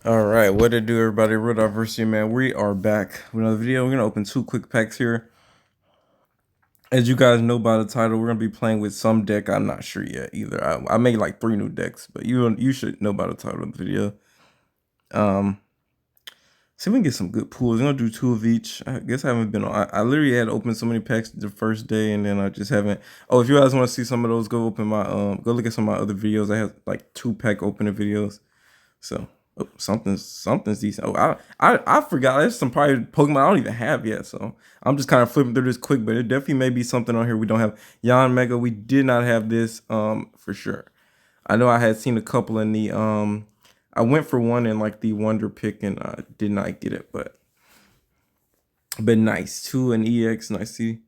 All right, what to do, everybody? Real Diversity, man. We are back with another video. We're gonna open two quick packs here. As you guys know by the title, we're gonna be playing with some deck. I'm not sure yet either. I made like 3 new decks, but you should know by the title of the video. See if we can get some good pools. We're gonna do 2 of each. I guess I haven't been on. I literally had opened so many packs the first day, and then I just haven't. Oh, if you guys want to see some of those, go open my go look at some of my other videos. I have like 2-pack opening videos. So something's decent. Oh, I forgot. There's some probably Pokemon I don't even have yet. So I'm just kind of flipping through this quick, but it definitely may be something on here we don't have. Yon Mega, we did not have this for sure. I know I had seen a couple in the I went for one in like the Wonder Pick and I did not get it, but nice. 2 and EX, nice to see.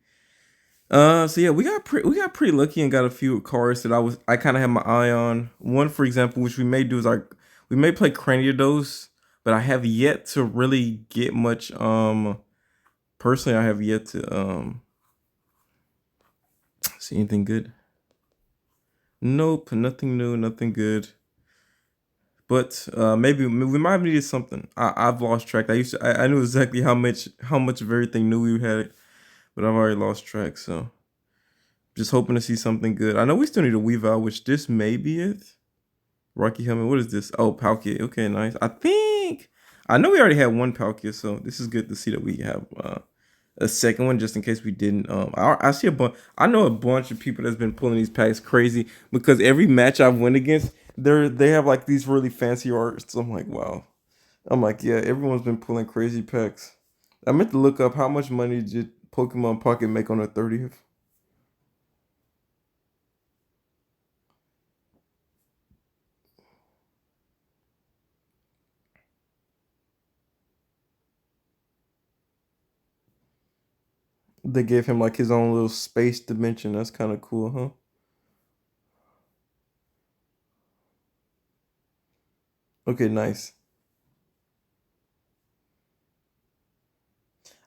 So yeah, we got pretty lucky and got a few cards that I kind of had my eye on. One, for example, which we may do is we may play Craniodose, but I have yet to really get much. Personally, I have yet to see anything good. Nope, nothing new, nothing good. But maybe we might have needed something. I've lost track. I knew exactly how much of everything new we had, but I've already lost track. So just hoping to see something good. I know we still need a Weavile, which this may be it. Rocky Helmet. What is this? Oh, Palkia. Okay, nice. I know we already had one Palkia, so this is good to see that we have a second one just in case we didn't. I see a bunch. I know a bunch of people that's been pulling these packs crazy because every match I've went against, they have like these really fancy arts. So I'm like, wow. I'm like, yeah, everyone's been pulling crazy packs. I meant to look up how much money did Pokemon Pocket make on the 30th. They gave him like his own little space dimension. That's kind of cool, huh? Okay, nice.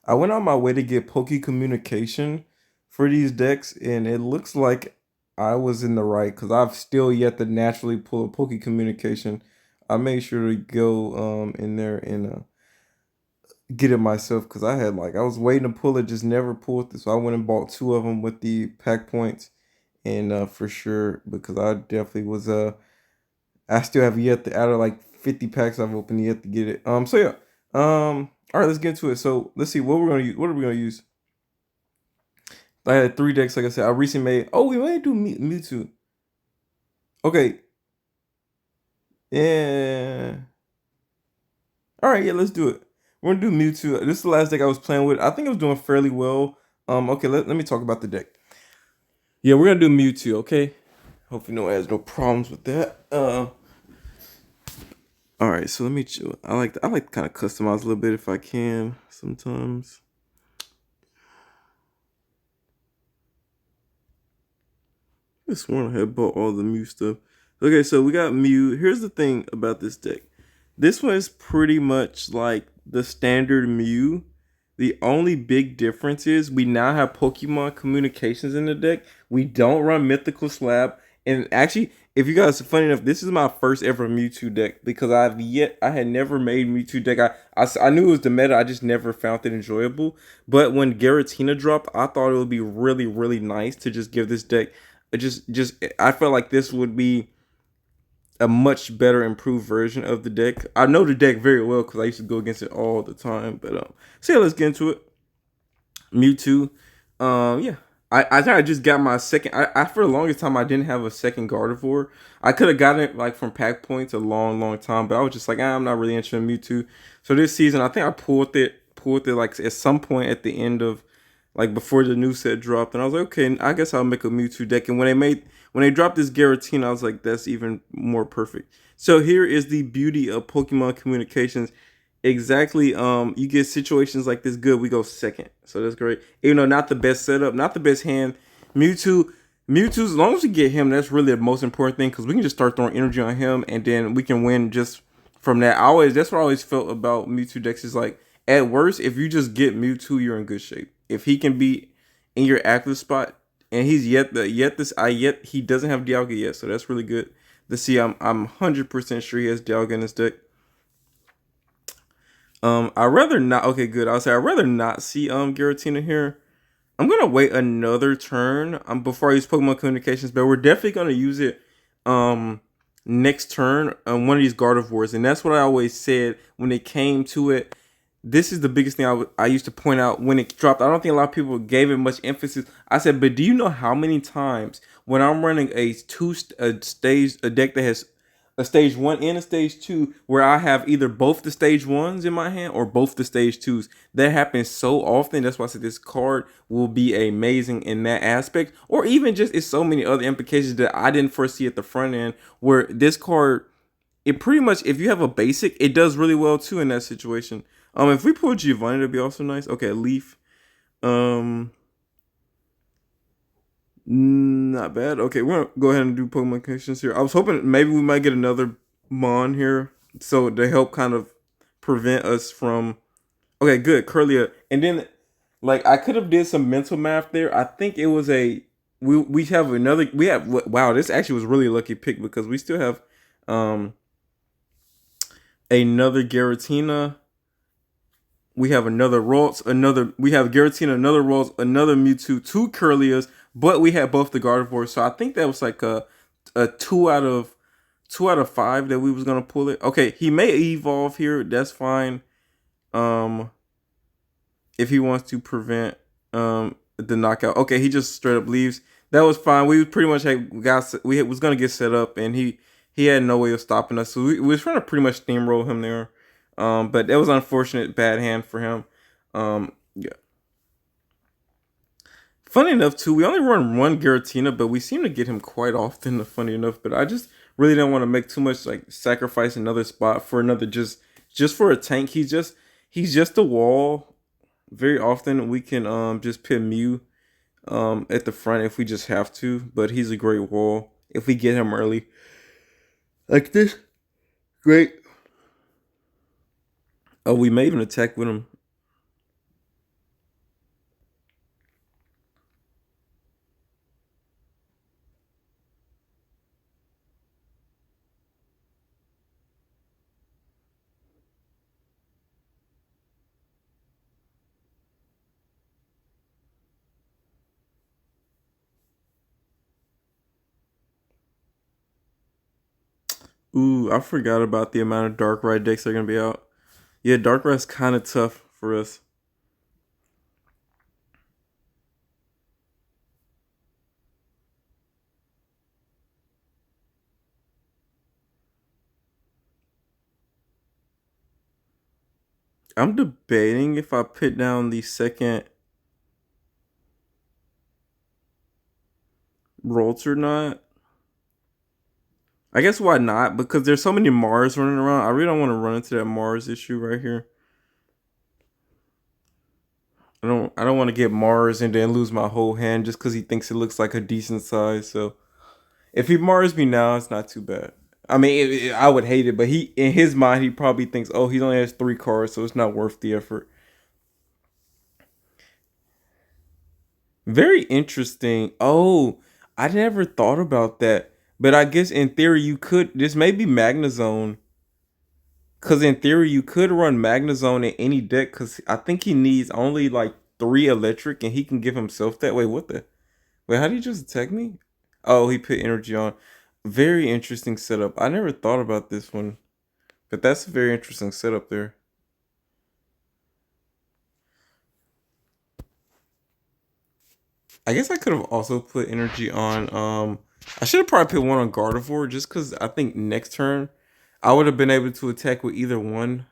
I went on my way to get Poke Communication for these decks, and it looks like I was in the right because I've still yet to naturally pull a Poke Communication. I made sure to go in there and get it myself because I was waiting to pull it, just never pulled it. So I went and bought 2 of them with the pack points, and for sure because I definitely was I still have yet to, out of like 50 packs I've opened, yet to get it. So yeah. All right, let's get into it. So let's see what we're gonna use. What are we gonna use? I had 3 decks, like I said. I recently made. Oh, we might do Mewtwo. Okay. Yeah. All right, yeah, let's do it. We're gonna do Mewtwo. This is the last deck I was playing with. I think it was doing fairly well. Okay, let me talk about the deck. Yeah, we're gonna do Mewtwo. Okay. Hopefully, no one has no problems with that. All right, so let me chill. I like to kind of customize a little bit if I can sometimes. I sworn I had bought all the Mew stuff. Okay, so we got Mew. Here's the thing about this deck. This one is pretty much like the standard Mew. The only big difference is we now have Pokemon communications in the deck. We don't run Mythical Slab. And actually, if you guys are funny enough, this is my first ever Mewtwo deck because I had never made Mewtwo deck. I knew it was the meta. I just never found it enjoyable. But when Garatina dropped, I thought it would be really, really nice to just give this deck I felt like this would be a much better improved version of the deck. I know the deck very well because I used to go against it all the time. But so yeah, let's get into it. Mewtwo. Yeah. I think I just got my second. I for the longest time I didn't have a second Gardevoir. I could have gotten it like from pack points a long time, but I was just like, I'm not really interested in Mewtwo. So this season, I think I pulled it like at some point at the end of like before the new set dropped, and I was like, okay, I guess I'll make a Mewtwo deck. And when they dropped this Garatina, I was like, that's even more perfect. So here is the beauty of Pokemon communications. Exactly. You get situations like this good, we go second. So that's great. Even though not the best setup, not the best hand. Mewtwo, as long as we get him, that's really the most important thing because we can just start throwing energy on him and then we can win just from that. That's what I always felt about Mewtwo decks is like at worst, if you just get Mewtwo, you're in good shape. If he can be in your active spot, and he's he doesn't have Dialga yet, so that's really good to see. I'm 100% sure he has Dialga in his deck. I'd rather not. Okay, good. I'll say I'd rather not see Giratina here. I'm gonna wait another turn before I use Pokemon Communications, but we're definitely gonna use it um next turn on one of these Gardevoirs, and that's what I always said when it came to it. This is the biggest thing I used to point out when it dropped. I don't think a lot of people gave it much emphasis. I said, but do you know how many times when I'm running a deck that has a stage one and a stage two, where I have either both the stage ones in my hand or both the stage twos? That happens so often. That's why I said this card will be amazing in that aspect, or even just it's so many other implications that I didn't foresee at the front end. Where this card, it pretty much, if you have a basic, it does really well too in that situation. If we pull Giovanni, that'd be also nice. Okay, Leaf. Um, Not bad. Okay, we're gonna go ahead and do Pokemon connections here. I was hoping maybe we might get another Mon here, so to help kind of prevent us from. Okay, good, Curlia, and then like I could have did some mental math there. I think it was a we have another we have wow. This actually was really a lucky pick because we still have um another Garatina. We have another Ralts, another we have Giratina, another Ralts, another Mewtwo, two Curlias, but we had both the Gardevoirs. So I think that was like a two out of five that we was gonna pull it. Okay, he may evolve here. That's fine. Um, if he wants to prevent the knockout. Okay, he just straight up leaves. That was fine. We pretty much was gonna get set up, and he had no way of stopping us. So we was trying to pretty much steamroll him there. But that was unfortunate, bad hand for him. Yeah. Funny enough, too, we only run one Giratina, but we seem to get him quite often. Funny enough, but I just really don't want to make too much like sacrifice another spot for another just for a tank. He's just a wall. Very often we can just put Mew at the front if we just have to, but he's a great wall if we get him early like this. Great. Oh, we may even attack with him. Ooh, I forgot about the amount of Darkrai decks that are gonna be out. Yeah, Darkrai's kind of tough for us. I'm debating if I put down the second Rolts or not. I guess why not? Because there's so many Mars running around. I really don't want to run into that Mars issue right here. I don't want to get Mars and then lose my whole hand just because he thinks it looks like a decent size. So if he Mars me now, it's not too bad. I mean, I would hate it, but he in his mind he probably thinks, oh, he only has 3 cards, so it's not worth the effort. Very interesting. Oh, I never thought about that. But I guess in theory you could. This may be Magnezone. Because in theory you could run Magnezone in any deck. Because I think he needs only like 3 electric, and he can give himself that. Wait, what the? Wait, how did he just attack me? Oh, he put energy on. Very interesting setup. I never thought about this one. But that's a very interesting setup there. I guess I could have also put energy on. I should have probably put one on Gardevoir just because I think next turn I would have been able to attack with either one.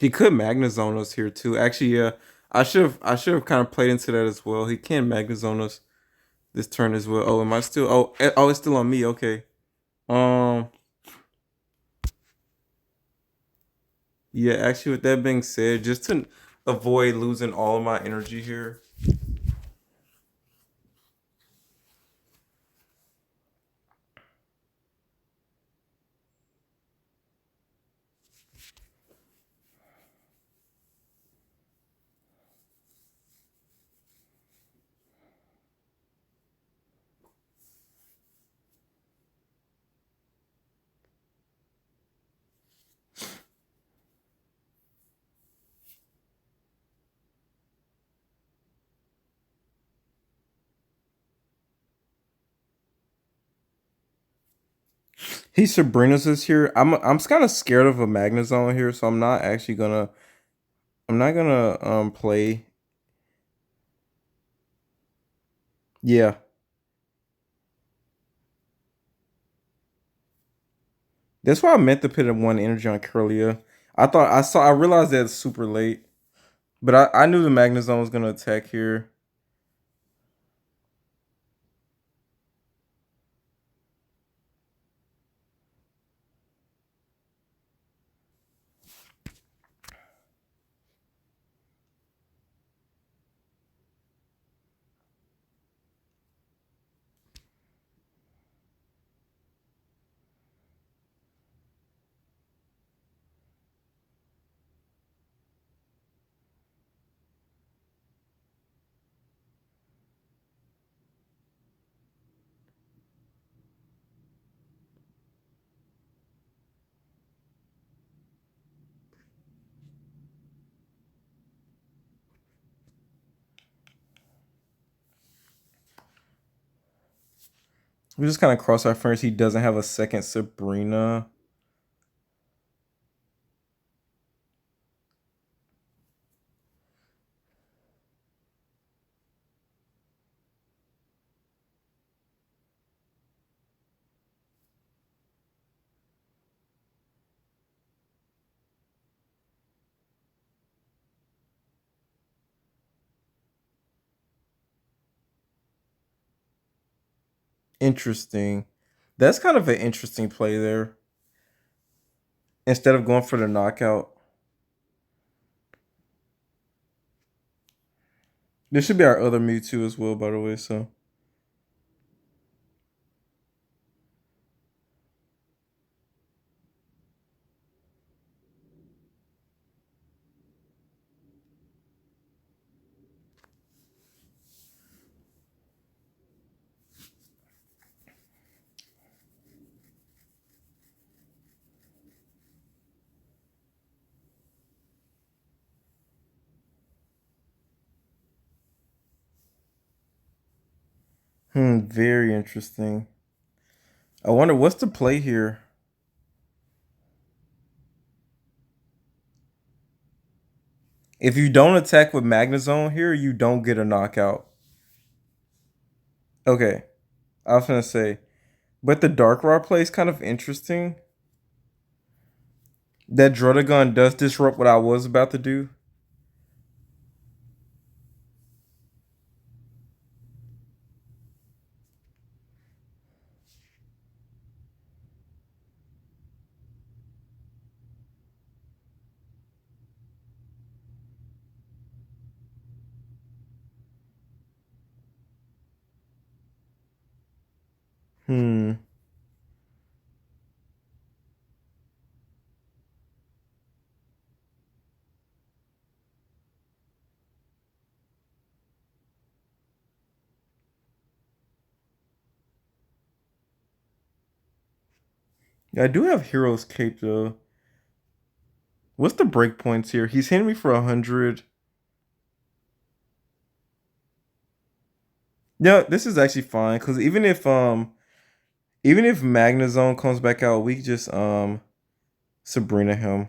He could Magnezone us here too. Actually, yeah, I should have kind of played into that as well. He can Magnezone us this turn as well. Oh, am I still? Oh, it's still on me. Okay. Um, yeah. Actually, with that being said, just to avoid losing all of my energy here, He Sabrina's is here. I'm kind of scared of a Magnezone here, so I'm not actually gonna. I'm not gonna play. Yeah, that's why I meant to put a one energy on Curlia. I realized that super late, but I knew the Magnezone was gonna attack here. We just kind of cross our fingers. He doesn't have a second Sabrina. Interesting. That's kind of an interesting play there. Instead of going for the knockout, this should be our other Mewtwo as well, by the way. So, very interesting. I wonder what's the play here. If you don't attack with Magnezone here, you don't get a knockout. Okay, I was gonna say, but the Darkrai play is kind of interesting. That Drotagon does disrupt what I was about to do. Hmm. I do have Hero's Cape though. What's the breakpoints here? He's hitting me for 100. Yeah, this is actually fine because even if Magnezone comes back out, we just Sabrina him.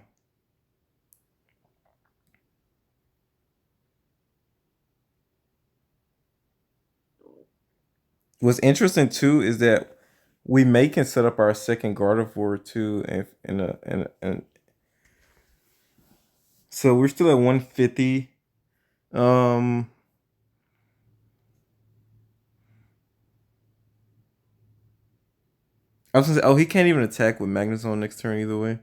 What's interesting too is that we may can set up our second Gardevoir too, if in a so we're still at 150. Um, I was gonna say, oh, he can't even attack with Magnezone next turn either way.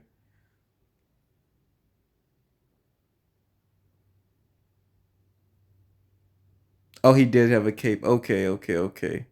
Oh, he did have a cape. Okay, okay, okay.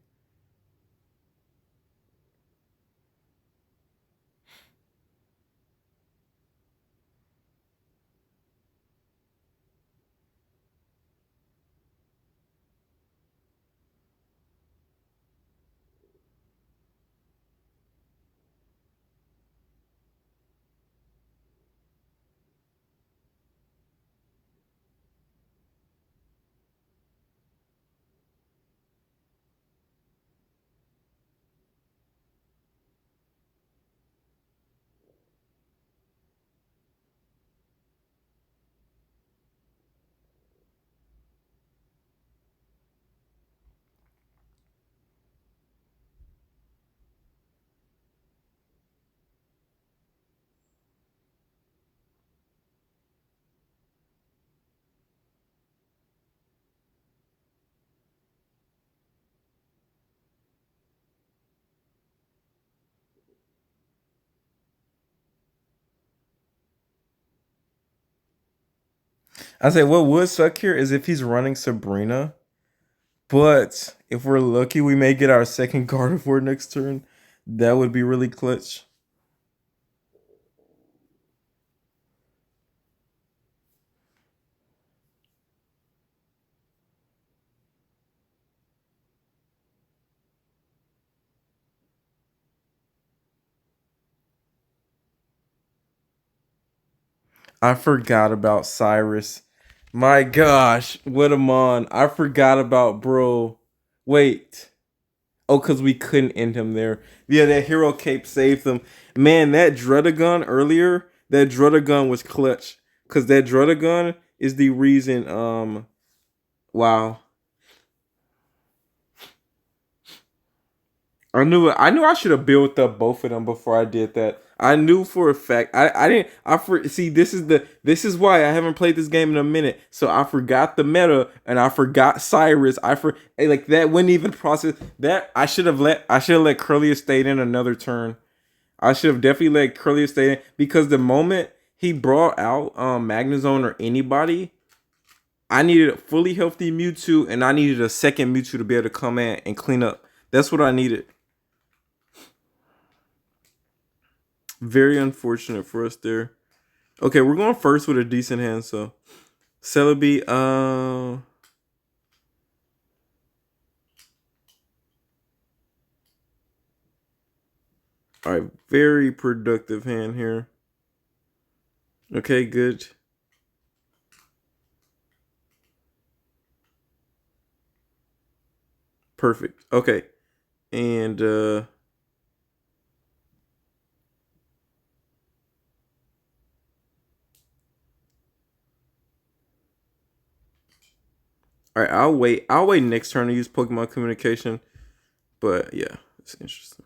I say what would suck here is if he's running Sabrina, but if we're lucky, we may get our second Gardevoir next turn. That would be really clutch. I forgot about Cyrus. My gosh, what a mon. I forgot about bro. Wait. Oh, because we couldn't end him there. Yeah, that hero cape saved him. Man, that Druddigon earlier, that Druddigon was clutch. Because that Druddigon is the reason, wow. I knew I should have built up both of them before I did that. I knew for a fact. I didn't I for see this is why I haven't played this game in a minute. So I forgot the meta and I forgot Cyrus. Like that wouldn't even process that I should have let Curlia stay in another turn. I should have definitely let Curlia stay in because the moment he brought out Magnezone or anybody, I needed a fully healthy Mewtwo and I needed a second Mewtwo to be able to come in and clean up. That's what I needed. Very unfortunate for us there. Okay, we're going first with a decent hand, so Celebi, all right, very productive hand here. Okay, good. Perfect. Okay. And all right, I'll wait. I'll wait next turn to use Pokemon communication. But yeah, it's interesting.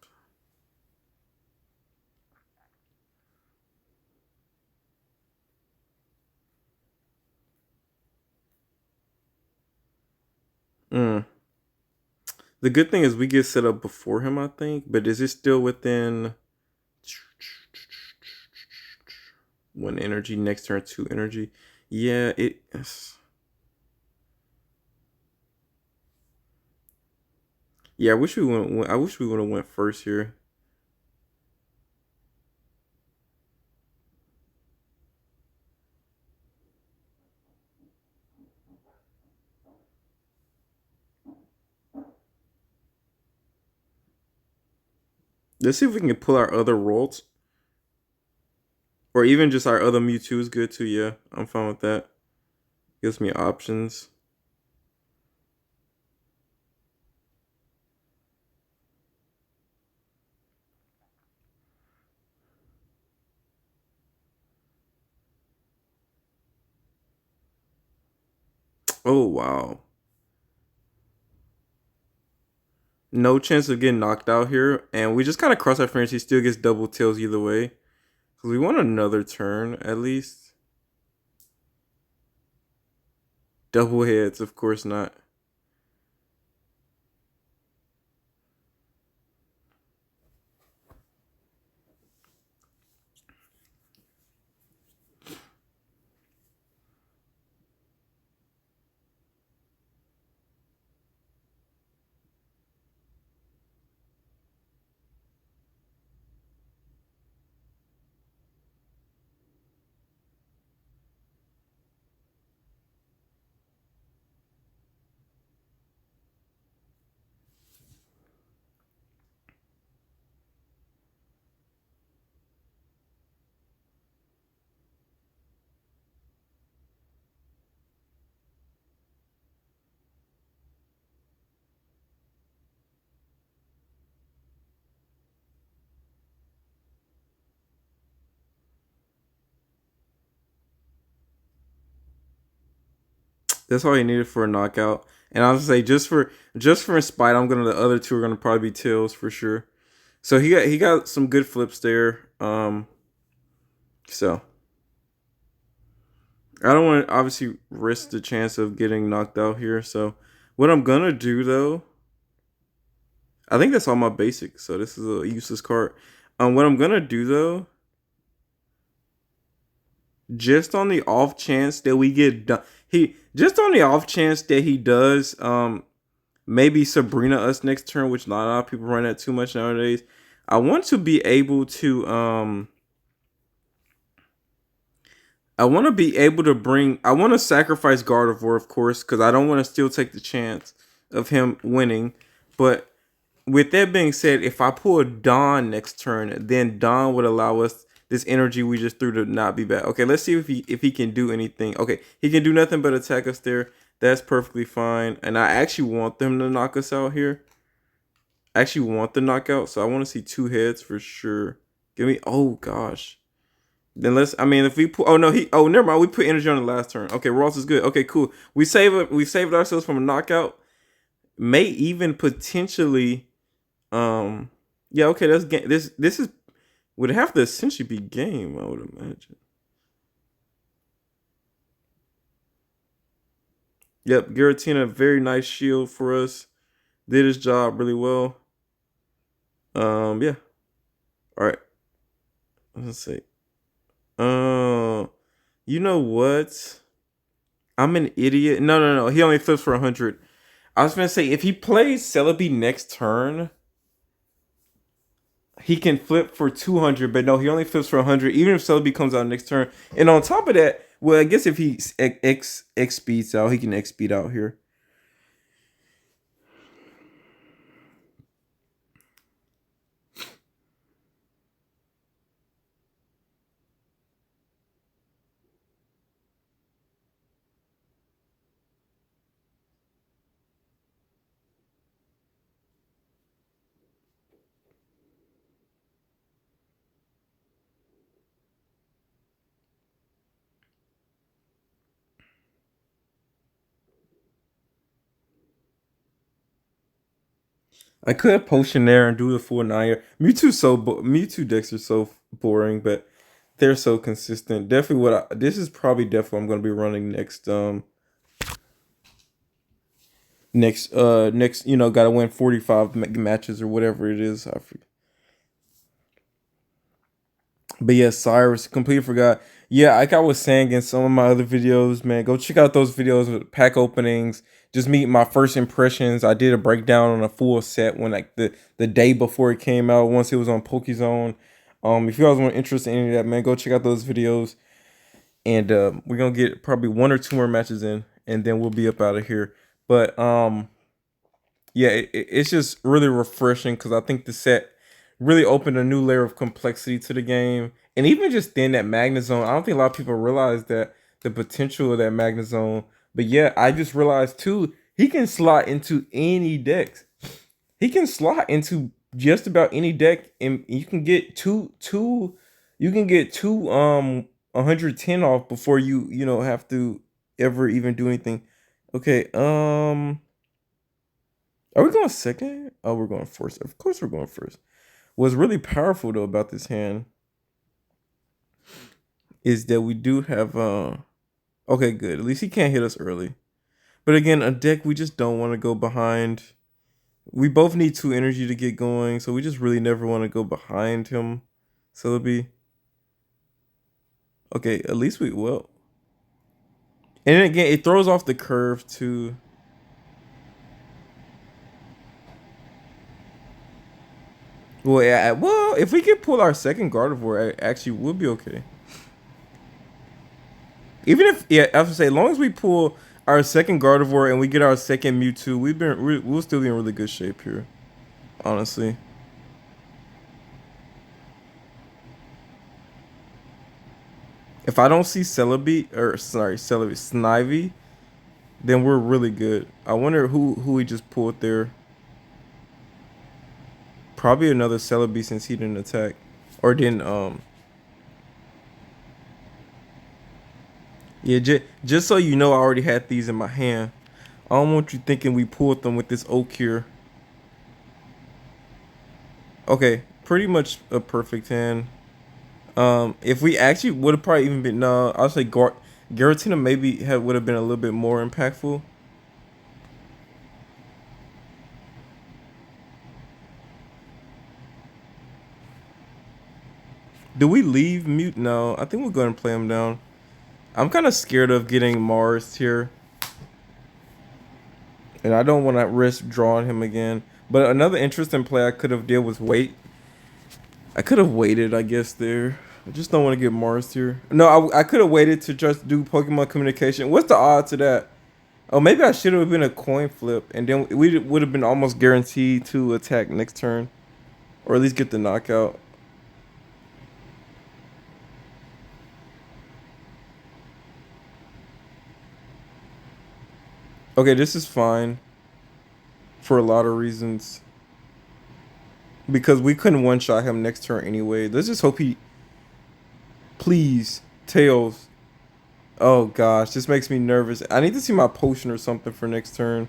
Mm. The good thing is we get set up before him, I think. But is it still within one energy next turn, two energy? Yeah, it is. Yeah, I wish we went. I wish we would have went first here. Let's see if we can pull our other rolls. Or even just our other Mewtwo is good too, yeah. I'm fine with that. Gives me options. Oh, wow. No chance of getting knocked out here. And we just kind of cross our fingers. He still gets double tails either way. Because we want another turn, at least. Double heads, of course not. That's all he needed for a knockout. And I'll say just for spite, I'm gonna the other two are gonna probably be tails for sure. So he got some good flips there. So I don't want to obviously risk the chance of getting knocked out here. So what I'm gonna do though, I think that's all my basics. So this is a useless card. What I'm gonna do though, just on the off chance that we get done, just on the off chance that he does, maybe Sabrina us next turn, which not a lot of people run that too much nowadays. I want to be able to, I want to be able to bring. I want to sacrifice Gardevoir, of course, because I don't want to still take the chance of him winning. But with that being said, if I pull a Dawn next turn, then Dawn would allow us this energy we just threw to not be bad. Okay, let's see if he can do anything. Okay, he can do nothing but attack us there. That's perfectly fine. And I actually want them to knock us out here. I actually want the knockout, so I want to see 2 heads for sure. Give me. Oh gosh. Then let's. I mean, if we put. Oh no, he. Oh, never mind. We put energy on the last turn. Okay, Ross is good. Okay, cool. We save it. We saved ourselves from a knockout. May even potentially. Yeah. Okay. That's game. This is would have to essentially be game. I would imagine. Yep. Giratina, very nice shield for us. Did his job really well. Yeah. All right. Let's see. You know what? I'm an idiot. No, no, no. He only flips for 100. I was gonna say if he plays Celebi next turn, he can flip for 200. But no, he only flips for 100. Even if Celebi comes out next turn, and on top of that, well, I guess if he X speeds out, he can X speed out here. I could potion there and do the full 9. Mewtwo decks are so boring, but they're so consistent. Definitely this is probably definitely I'm gonna be running next gotta win 45 matches or whatever it is. I forget. But yeah, Cyrus, completely forgot. Yeah, like I was saying in some of my other videos, man, go check out those videos with pack openings. Just meet my first impressions. I did a breakdown on a full set when like the day before it came out, once it was on PokeZone. If you guys want interested in any of that, man, go check out those videos. And we're gonna get probably 1 or 2 more matches in, and then we'll be up out of here. But yeah, it's just really refreshing because I think the set really opened a new layer of complexity to the game. And even just then that Magnezone, I don't think a lot of people realize that the potential of that Magnezone. But yeah, I just realized too, he can slot into any decks. He can slot into just about any deck, and you can get you can get 110 off before you have to ever even do anything. Okay, are we going second? Oh, we're going first. Of course we're going first. What's really powerful though about this hand is that we do have okay, good. At least he can't hit us early. But again, a deck we just don't want to go behind. We both need 2 energy to get going, so we just really never want to go behind him. Celebi. Okay, at least we will. And again, it throws off the curve too. Well, yeah, well, if we could pull our second Gardevoir, actually, we'll be okay. Even if, yeah, I have to say, as long as we pull our second Gardevoir and we get our second Mewtwo, we'll still be in really good shape here. Honestly. If I don't see Snivy, then we're really good. I wonder who we just pulled there. Probably another Celebi since he didn't attack. Or didn't, yeah, just so you know, I already had these in my hand. I don't want you thinking we pulled them with this oak here. Okay, pretty much a perfect hand. If we actually would have probably even been, no, I'll say Giratina maybe would have been a little bit more impactful. Do we leave Mute? No, I think we'll go ahead and play him down. I'm kind of scared of getting Mars here. And I don't want to risk drawing him again. But another interesting play I could have did was wait. I could have waited, I guess, there. I just don't want to get Mars here. No, I could have waited to just do Pokemon Communication. What's the odds of that? Oh, maybe I should have been a coin flip. And then we would have been almost guaranteed to attack next turn. Or at least get the knockout. Okay, this is fine. For a lot of reasons. Because we couldn't one-shot him next turn anyway. Let's just hope he... Please. Tails. Oh gosh, this makes me nervous. I need to see my potion or something for next turn.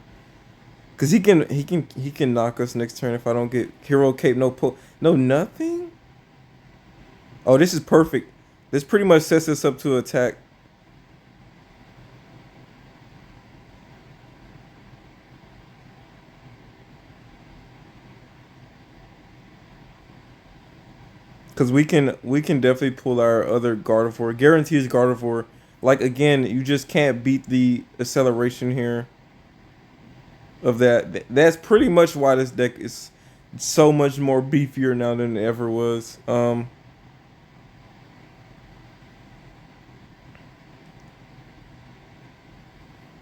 Cause he can knock us next turn if I don't get Hero Cape. No nothing. Oh, this is perfect. This pretty much sets us up to attack. Cause we can definitely pull our other Gardevoir. Guarantees Gardevoir. Like again, you just can't beat the acceleration here. Of that. That's pretty much why this deck is so much more beefier now than it ever was.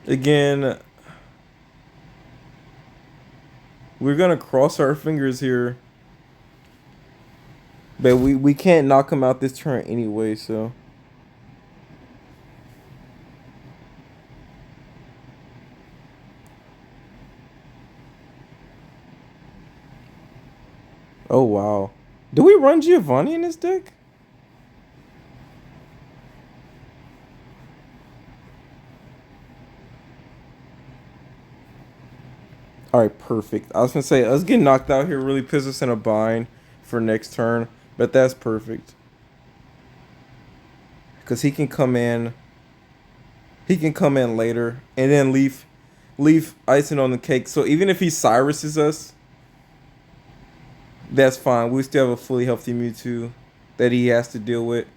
Again, we're gonna cross our fingers here. But we can't knock him out this turn anyway, so. Oh, wow. Do we run Giovanni in this deck? Alright, perfect. I was going to say, us getting knocked out here really puts us in a bind for next turn. But that's perfect. Because he can come in. He can come in later. And then leave icing on the cake. So even if he Cyruses us, that's fine. We still have a fully healthy Mewtwo that he has to deal with.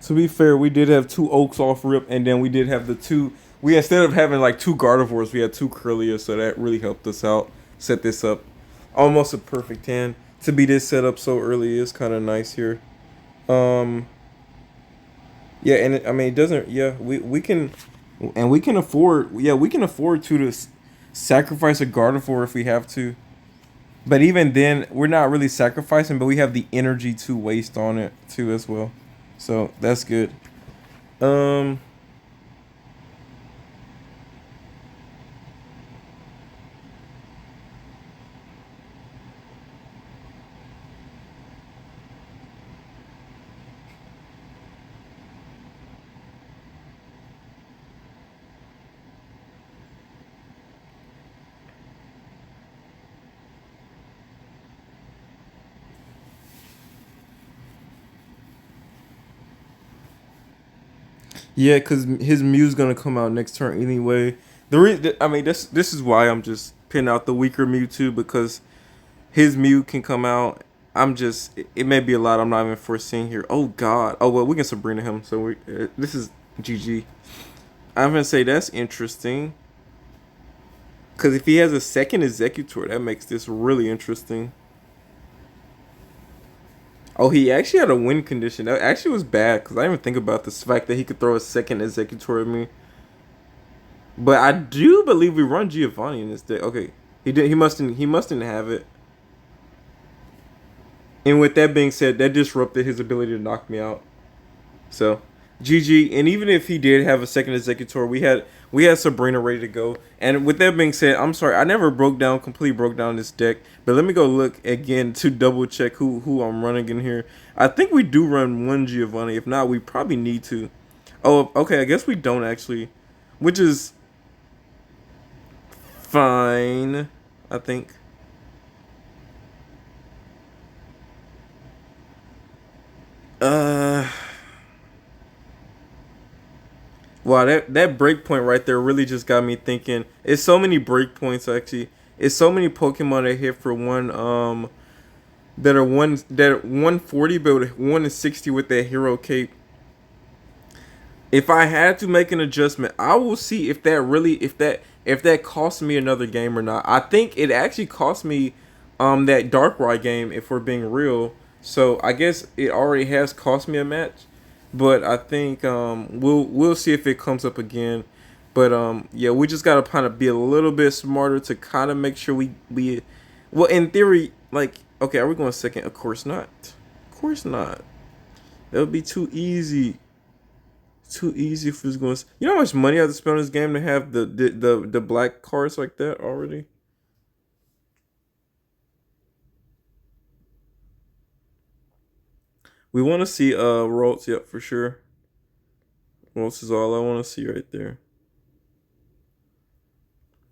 To be fair, we did have two Oaks off rip, and then we did have the two. We instead of having like two Gardevoirs, we had two Curlias, so that really helped us out. Set this up, almost a perfect hand. To be this set up so early is kind of nice here. Yeah, and I mean it doesn't. Yeah, we can, and we can afford. Yeah, we can afford to sacrifice a Gardevoir if we have to. But even then, we're not really sacrificing, but we have the energy to waste on it too as well. So that's good. Yeah, because his Mew's gonna come out next turn anyway. I mean, this is why I'm just pinning out the weaker Mewtwo because his Mew can come out. It may be a lot I'm not even foreseeing here. Oh God. Oh well, we can Sabrina him. So this is GG. I'm gonna say that's interesting. Because if he has a second Executor, that makes this really interesting. Oh, he actually had a win condition. That actually was bad because I didn't even think about the fact that he could throw a second Executor at me. But I do believe we run Giovanni in this deck. Okay, he did. He mustn't have it. And with that being said, that disrupted his ability to knock me out. So, GG. And even if he did have a second Executor, we had Sabrina ready to go. And with that being said, I'm sorry, I never completely broke down this deck. But let me go look again to double check who I'm running in here. I think we do run one Giovanni. If not, we probably need to. Oh, okay, I guess we don't actually. Which is fine, I think. Uh, wow, that break point right there really just got me thinking. It's so many break points actually. It's so many Pokemon that hit for one that are 140 but 160 with that hero cape. If I had to make an adjustment, I will see if that cost me another game or not. I think it actually cost me that Darkrai game if we're being real. So I guess it already has cost me a match. But I think we'll see if it comes up again. But yeah, we just gotta kind of be a little bit smarter to kind of make sure we well in theory like okay, are we going second? Of course not. Of course not. That would be too easy. Too easy if it's going. You know how much money I have to spend on this game to have the black cards like that already. We want to see Ralts, yep, for sure. Ralts is all I want to see right there.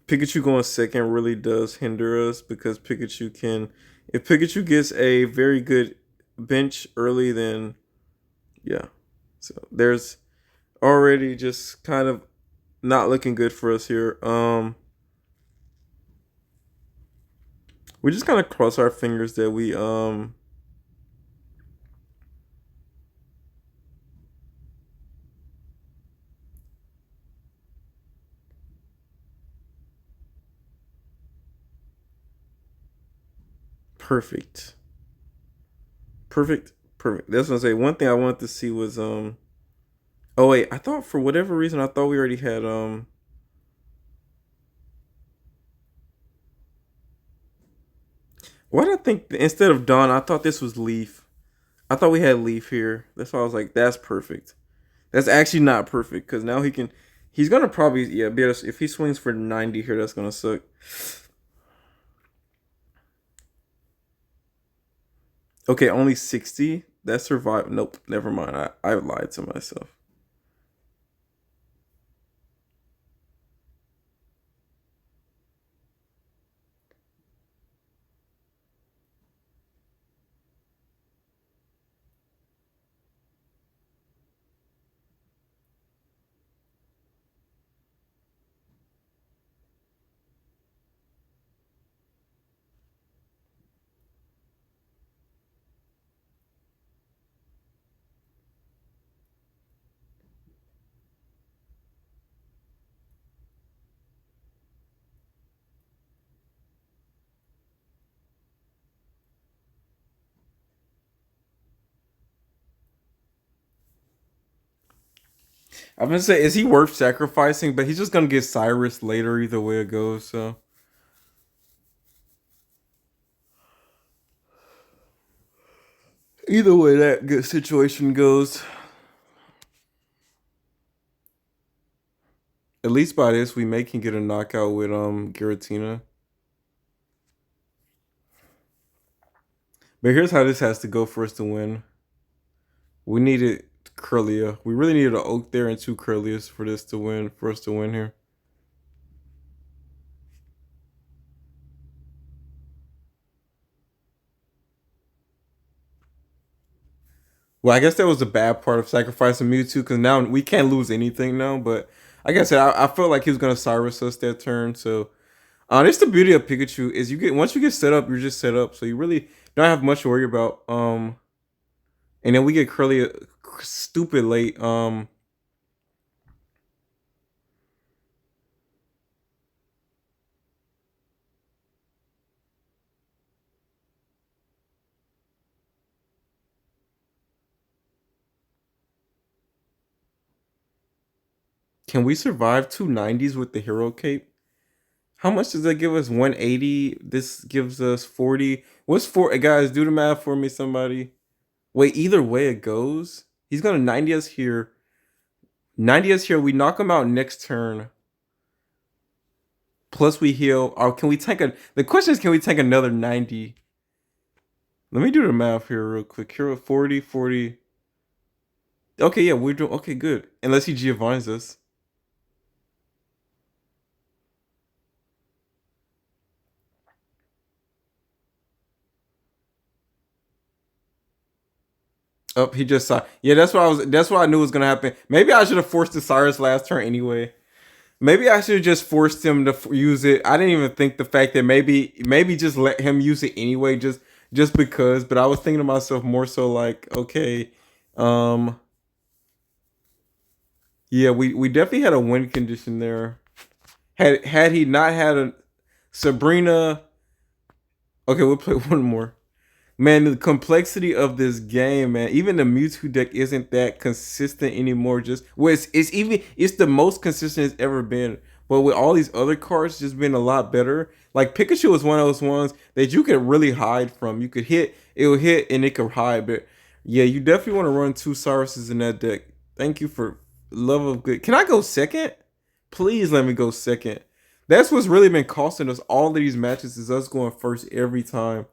Pikachu going second really does hinder us because Pikachu can. If Pikachu gets a very good bench early, then yeah. So there's already just kind of not looking good for us here. We just kind of cross our fingers that we perfect. Perfect. Perfect. That's what I say. One thing I wanted to see was oh wait, I thought for whatever reason I thought we already had why did I think instead of Dawn I thought this was Leaf. I thought we had Leaf here. That's why I was like, that's perfect. That's actually not perfect because now he's gonna probably yeah be able to, if he swings for 90 here that's gonna suck. Okay, only 60. That survived. Nope, never mind. I lied to myself. I'm gonna say, is he worth sacrificing? But he's just gonna get Cyrus later, either way it goes. So either way that good situation goes. At least by this, we may can get a knockout with Giratina. But here's how this has to go for us to win. We needed Curlia. We really needed an Oak there and two Curlias for this to win. For us to win here. Well, I guess that was the bad part of sacrificing Mewtwo because now we can't lose anything now. But like I said, I felt like he was gonna Cyrus us that turn. So that's the beauty of Pikachu is you get once you get set up, you're just set up. So you really don't have much to worry about. And then we get Curly stupid late. Can we survive 290s with the hero cape? How much does that give us? 180. This gives us 40. What's four? Guys, do the math for me, somebody. Wait, either way it goes, he's gonna 90 us here. 90 us here. We knock him out next turn. Plus we heal. Or can we tank a? The question is, can we tank another 90? Let me do the math here real quick. Hero 40, 40. Okay, yeah, we're doing okay. Good. Unless he Giovanni's us. Oh, he just saw. Yeah, that's what I was. That's what I knew was gonna happen. Maybe I should have forced the Cyrus last turn anyway. Maybe I should have just forced him to use it. I didn't even think the fact that maybe just let him use it anyway, just because. But I was thinking to myself more so like, okay, um, yeah, we definitely had a win condition there. Had he not had a Sabrina, okay, we'll play one more. Man, the complexity of this game, man. Even the Mewtwo deck isn't that consistent anymore. Just well, it's the most consistent it's ever been. But with all these other cards just being a lot better, like Pikachu is one of those ones that you could really hide from. You could hit, it will hit, and it could hide. But yeah, you definitely want to run two Cyruses in that deck. Thank you for love of good. Can I go second? Please let me go second. That's what's really been costing us all of these matches is us going first every time.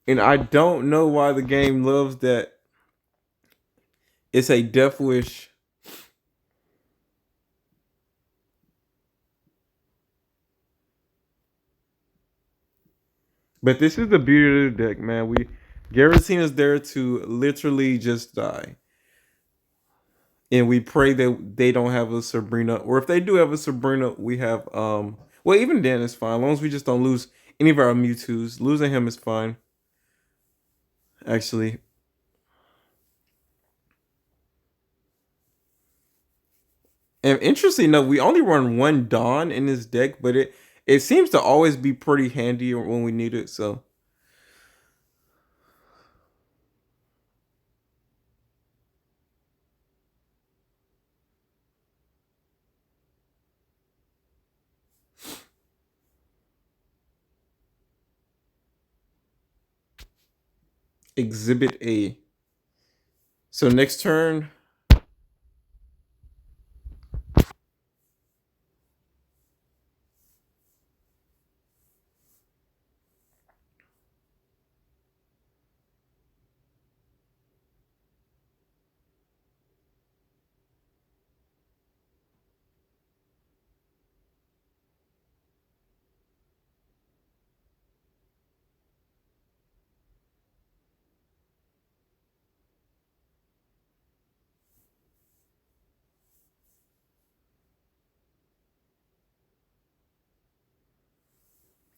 And I don't know why the game loves that. It's a death wish. But this is the beauty of the deck, man. Garrison there to literally just die. And we pray that they don't have a Sabrina. Or if they do have a Sabrina, we have well, even then it's fine. As long as we just don't lose any of our Mewtwo's. Losing him is fine. Actually. And interesting enough, we only run one Dawn in this deck, but it seems to always be pretty handy when we need it. So Exhibit A. So next turn,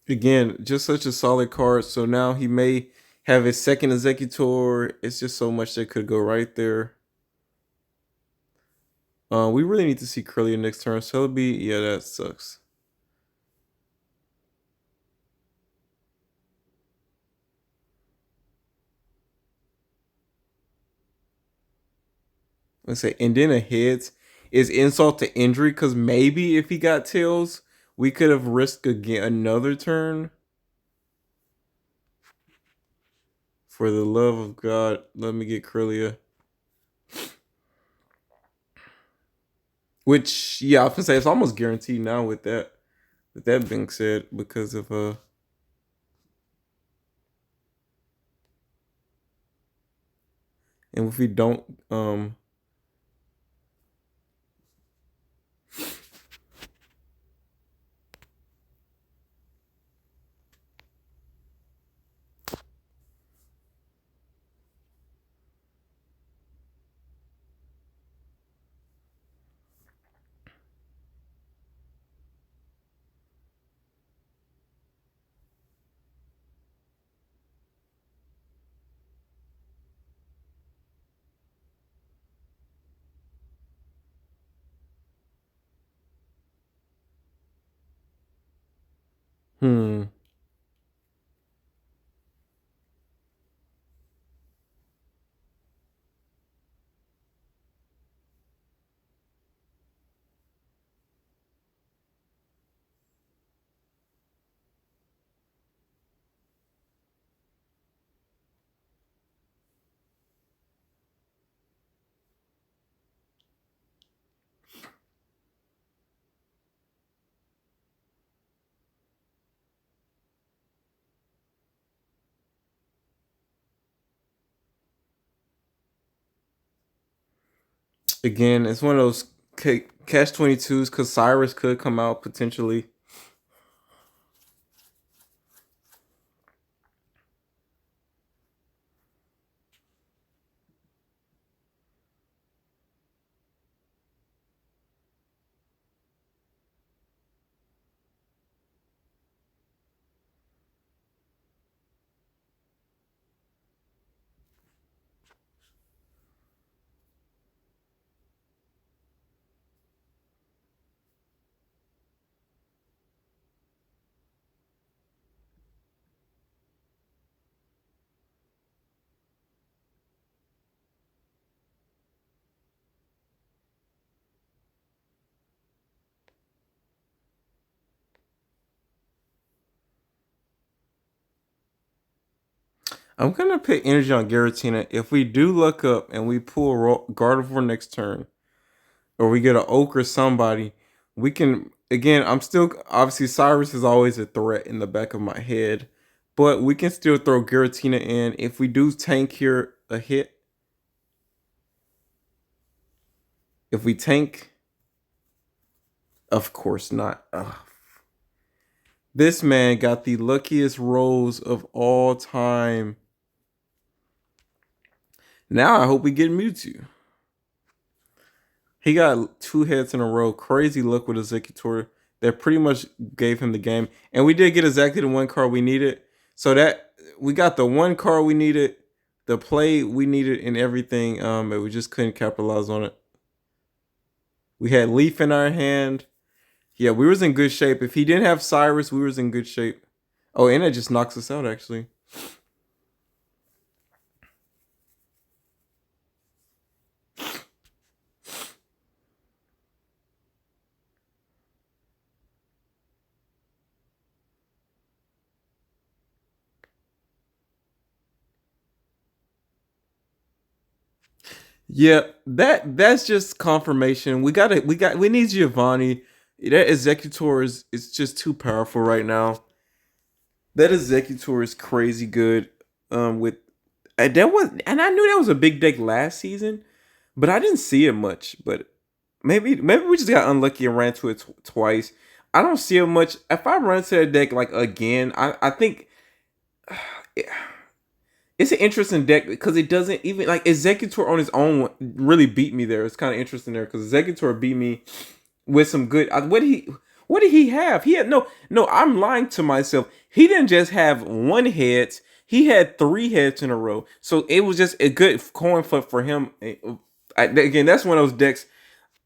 again, just such a solid card. So now he may have his second executor. It's just so much that could go right there. We really need to see Curly next turn. Celebi, yeah, that sucks. Let's say, and then a hit is insult to injury because maybe if he got tails, we could have risked again another turn. For the love of God, let me get Curlia. Which, yeah, I was gonna say it's almost guaranteed now with that. With that being said, because of and if we don't hmm. Again, it's one of those catch 22s because Cyrus could come out potentially. I'm gonna put energy on Giratina. If we do look up and we pull Gardevoir next turn, or we get an Oak or somebody, we can again. I'm still obviously Cyrus is always a threat in the back of my head, but we can still throw Giratina in if we do tank here a hit. If we tank, of course not. Ugh. This man got the luckiest rolls of all time. Now I hope we get Mewtwo. He got 2 hits in a row. Crazy luck with Executor. That pretty much gave him the game. And we did get exactly the 1 card we needed. So that we got the 1 card we needed, the play we needed, and everything. But we just couldn't capitalize on it. We had Leaf in our hand. Yeah, we was in good shape. If he didn't have Cyrus, we was in good shape. Oh, and it just knocks us out, actually. Yeah, that's just confirmation. We need Giovanni. That Executor is just too powerful right now. That Executor is crazy good. With that was, and I knew that was a big deck last season, but I didn't see it much. But maybe we just got unlucky and ran to it twice. I don't see it much. If I run to that deck like again, I think it's an interesting deck because it doesn't even like Executor on his own really beat me there. It's kind of interesting there because Executor beat me with some good. What did he have? He had no. I'm lying to myself. He didn't just have 1 hit. He had 3 hits in a row. So it was just a good coin flip for him. Again, that's one of those decks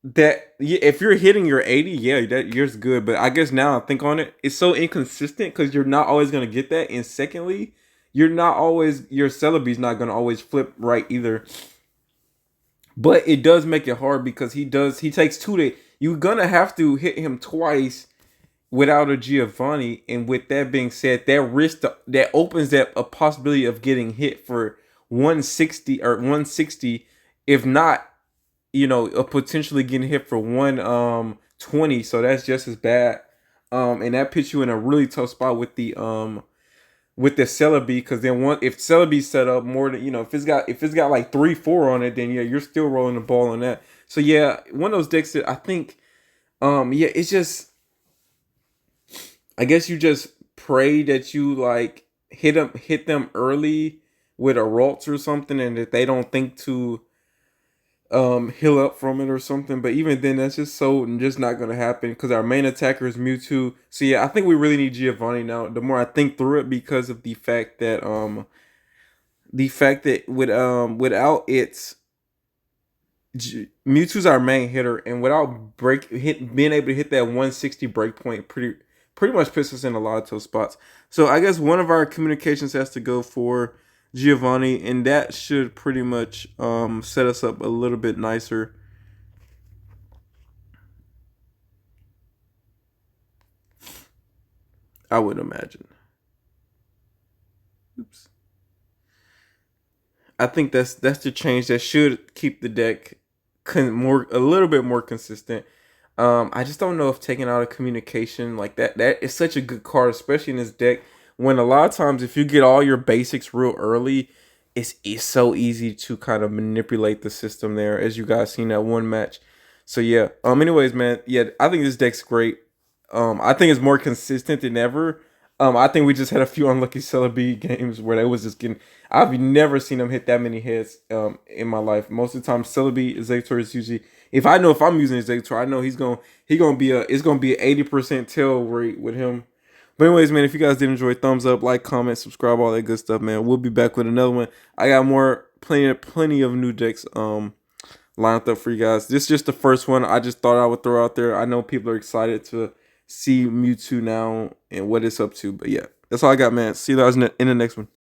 that if you're hitting your 80, yeah, that yours good. But I guess now I think on it, it's so inconsistent because you're not always gonna get that. And secondly, you're not always your Celebi's not gonna always flip right either. But it does make it hard because he takes 2 to you're gonna have to hit him twice without a Giovanni. And with that being said, that opens that a possibility of getting hit for 160 or 160, if not, potentially getting hit for 120. So that's just as bad. And that puts you in a really tough spot with the Celebi, because then if Celebi's set up more than if it's got like 3-4 on it, then yeah, you're still rolling the ball on that. So yeah, one of those decks that I think yeah, it's just, I guess you just pray that you like hit them early with a Ralts or something, and that they don't think to heal up from it or something. But even then, that's just not gonna happen because our main attacker is Mewtwo. So yeah, I think we really need Giovanni now. The more I think through it, because of the fact that without its Mewtwo's our main hitter, and without being able to hit that 160 break point, pretty much puts us in a lot of tough spots. So I guess one of our communications has to go for Giovanni, and that should pretty much set us up a little bit nicer. I would imagine. Oops. I think that's the change that should keep the deck a little bit more consistent. I just don't know if taking out a communication like that is such a good card, especially in this deck. When a lot of times, if you get all your basics real early, it's so easy to kind of manipulate the system there, as you guys seen that one match. So yeah. Anyways, man, yeah, I think this deck's great. I think it's more consistent than ever. I think we just had a few unlucky Celebi games where they was just getting. I've never seen them hit that many hits in my life. Most of the time, Celebi Executor is usually, if I'm using Executor, I know it's gonna be an 80% tail rate with him. But anyways, man, if you guys did enjoy, thumbs up, like, comment, subscribe, all that good stuff, man. We'll be back with another one. I got plenty of new decks lined up for you guys. This is just the first one I just thought I would throw out there. I know people are excited to see Mewtwo now and what it's up to. But yeah, that's all I got, man. See you guys in the next one.